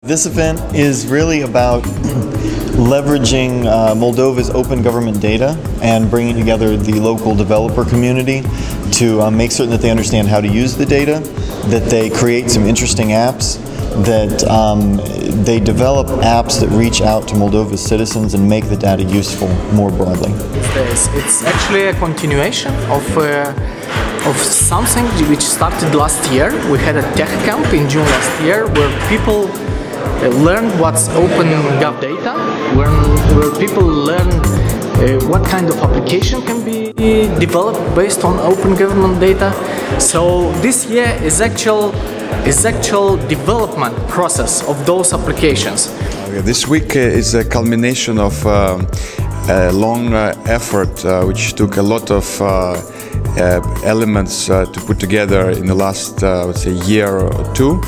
This event is really about leveraging Moldova's open government data and bringing together the local developer community to make certain that they understand how to use the data, that they create some interesting apps, that they develop apps that reach out to Moldova's citizens and make the data useful more broadly. It's actually a continuation of something which started last year. We had a tech camp in June last year where people learn what's open gov data, where people learn what kind of application can be developed based on open government data. So this year is actual development process of those applications. This week is a culmination of a long effort which took a lot of elements to put together in the last, I would say, year or two.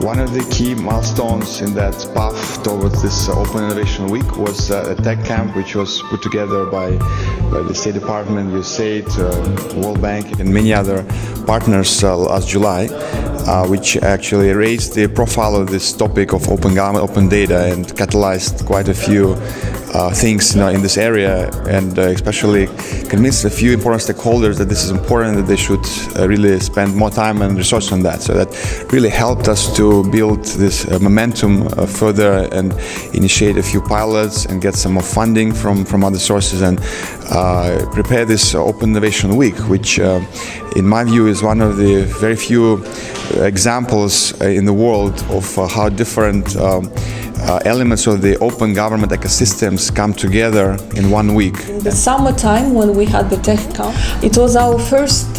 One of the key milestones in that path towards this Open Innovation Week was a tech camp which was put together by the State Department, USAID, World Bank and many other partners last July, which actually raised the profile of this topic of open government, open data, and catalyzed quite a few things in this area, and especially convinced a few important stakeholders that this is important, that they should really spend more time and resources on that. So that really helped us to build this momentum further and initiate a few pilots and get some more funding from other sources and prepare this Open Innovation Week, which in my view is one of the very few examples in the world of how different elements of the open government ecosystems come together in 1 week. In the summertime, when we had the tech camp, it was our first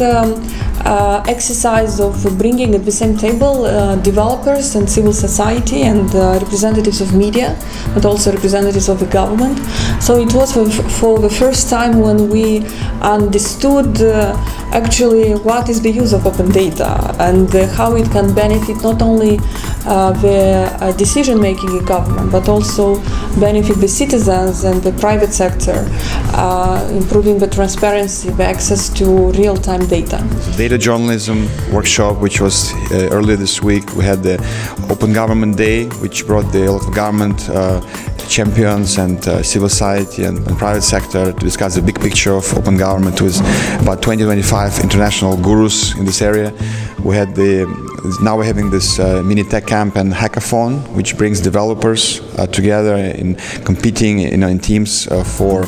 exercise of bringing at the same table developers and civil society and representatives of media, but also representatives of the government. So it was for the first time when we understood actually what is the use of open data and how it can benefit not only the decision-making in government, but also benefit the citizens and the private sector, improving the transparency, the access to real-time data. Data journalism workshop, which was earlier this week. We had the Open Government Day, which brought the local government champions and civil society and private sector to discuss the big picture of open government with about 20-25 international gurus in this area. We had now we're having this mini tech camp and hackathon, which brings developers together in competing in teams for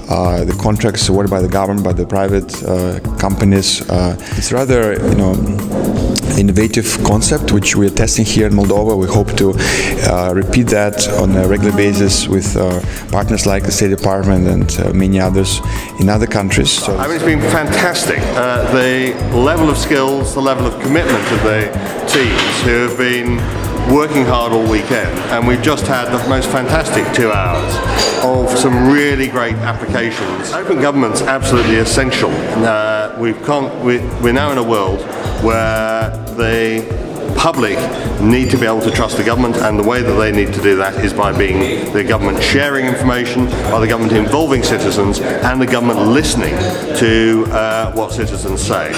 the contracts awarded by the government, by the private companies. It's rather, innovative concept which we are testing here in Moldova. We hope to repeat that on a regular basis with partners like the State Department and many others in other countries. So I mean, it's been fantastic. The level of skills, the level of commitment of the teams who have been working hard all weekend, and we've just had the most fantastic 2 hours of some really great applications. Open government's absolutely essential. We're now in a world where the public need to be able to trust the government, and the way that they need to do that is by being the government sharing information, by the government involving citizens, and the government listening to what citizens say.